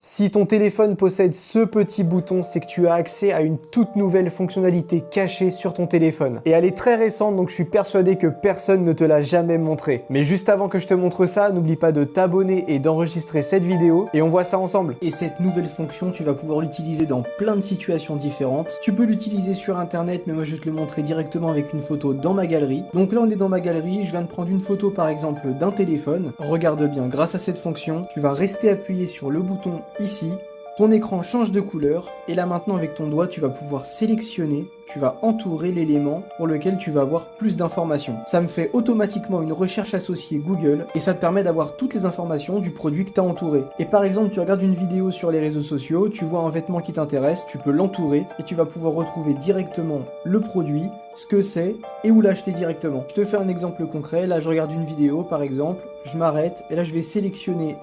Si ton téléphone possède ce petit bouton, c'est que tu as accès à une toute nouvelle fonctionnalité cachée sur ton téléphone. Et elle est très récente, donc je suis persuadé que personne ne te l'a jamais montré. Mais juste avant que je te montre ça, n'oublie pas de t'abonner et d'enregistrer cette vidéo, et on voit ça ensemble. Et cette nouvelle fonction, tu vas pouvoir l'utiliser dans plein de situations différentes. Tu peux l'utiliser sur internet, mais moi je vais te le montrer directement avec une photo dans ma galerie. Donc là on est dans ma galerie, je viens de prendre une photo par exemple d'un téléphone. Regarde bien, grâce à cette fonction, tu vas rester appuyé sur le bouton ici, ton écran change de couleur et là maintenant avec ton doigt tu vas pouvoir sélectionner, tu vas entourer l'élément pour lequel tu vas avoir plus d'informations. Ça me fait automatiquement une recherche associée Google et ça te permet d'avoir toutes les informations du produit que tu as entouré. Et par exemple tu regardes une vidéo sur les réseaux sociaux, tu vois un vêtement qui t'intéresse, tu peux l'entourer et tu vas pouvoir retrouver directement le produit, ce que c'est et où l'acheter directement. Je te fais un exemple concret, là je regarde une vidéo par exemple, je m'arrête et là je vais sélectionner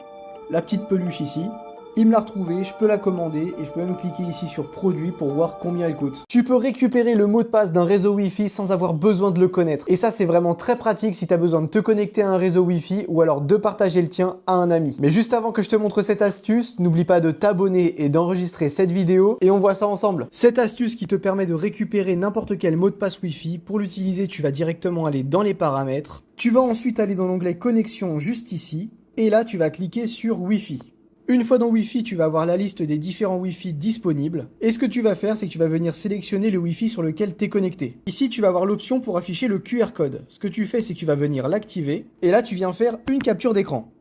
la petite peluche ici. Il me l'a retrouvée, je peux la commander et je peux même cliquer ici sur produit pour voir combien elle coûte. Tu peux récupérer le mot de passe d'un réseau Wi-Fi sans avoir besoin de le connaître. Et ça, c'est vraiment très pratique si tu as besoin de te connecter à un réseau Wi-Fi ou alors de partager le tien à un ami. Mais juste avant que je te montre cette astuce, n'oublie pas de t'abonner et d'enregistrer cette vidéo et on voit ça ensemble. Cette astuce qui te permet de récupérer n'importe quel mot de passe Wi-Fi, pour l'utiliser, tu vas directement aller dans les paramètres. Tu vas ensuite aller dans l'onglet connexion juste ici et là, tu vas cliquer sur Wi-Fi. Une fois dans Wi-Fi, tu vas avoir la liste des différents Wi-Fi disponibles. Et ce que tu vas faire, c'est que tu vas venir sélectionner le Wi-Fi sur lequel tu es connecté. Ici, tu vas avoir l'option pour afficher le QR code. Ce que tu fais, c'est que tu vas venir l'activer. Et là, tu viens faire une capture d'écran.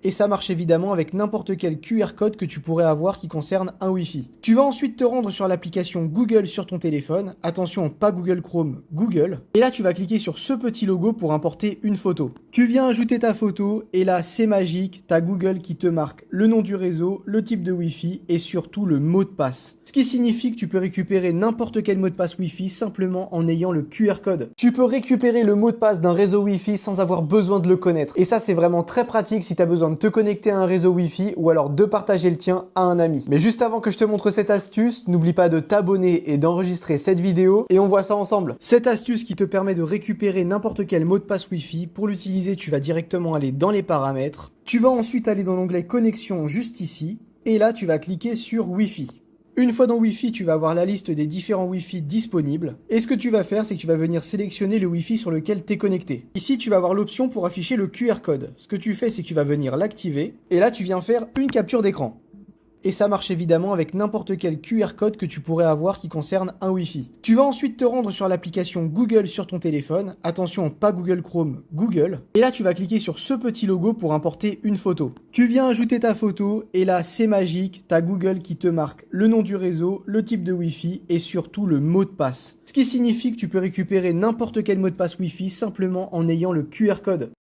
Et ça marche évidemment avec n'importe quel QR code que tu pourrais avoir qui concerne un Wi-Fi. Tu vas ensuite te rendre sur l'application Google sur ton téléphone. Attention, pas Google Chrome, Google. Et là, tu vas cliquer sur ce petit logo pour importer une photo. Tu viens ajouter ta photo et là, c'est magique, t'as Google qui te marque le nom du réseau, le type de Wi-Fi et surtout le mot de passe. Ce qui signifie que tu peux récupérer n'importe quel mot de passe Wi-Fi simplement en ayant le QR code. Tu peux récupérer le mot de passe d'un réseau Wi-Fi sans avoir besoin de le connaître. Et ça, c'est vraiment très pratique si tu as besoin de te connecter à un réseau Wi-Fi ou alors de partager le tien à un ami. Mais juste avant que je te montre cette astuce, n'oublie pas de t'abonner et d'enregistrer cette vidéo et on voit ça ensemble. Cette astuce qui te permet de récupérer n'importe quel mot de passe Wi-Fi, pour l'utiliser, tu vas directement aller dans les paramètres. Tu vas ensuite aller dans l'onglet connexion juste ici et là, tu vas cliquer sur Wi-Fi. Une fois dans Wi-Fi, tu vas avoir la liste des différents Wi-Fi disponibles. Et ce que tu vas faire, c'est que tu vas venir sélectionner le Wi-Fi sur lequel tu es connecté. Ici, tu vas avoir l'option pour afficher le QR code. Ce que tu fais, c'est que tu vas venir l'activer. Et là, tu viens faire une capture d'écran. Et ça marche évidemment avec n'importe quel QR code que tu pourrais avoir qui concerne un Wi-Fi. Tu vas ensuite te rendre sur l'application Google sur ton téléphone. Attention, pas Google Chrome, Google. Et là, tu vas cliquer sur ce petit logo pour importer une photo. Tu viens ajouter ta photo et là, c'est magique, t'as Google qui te marque le nom du réseau, le type de Wi-Fi et surtout le mot de passe. Ce qui signifie que tu peux récupérer n'importe quel mot de passe Wi-Fi simplement en ayant le QR code.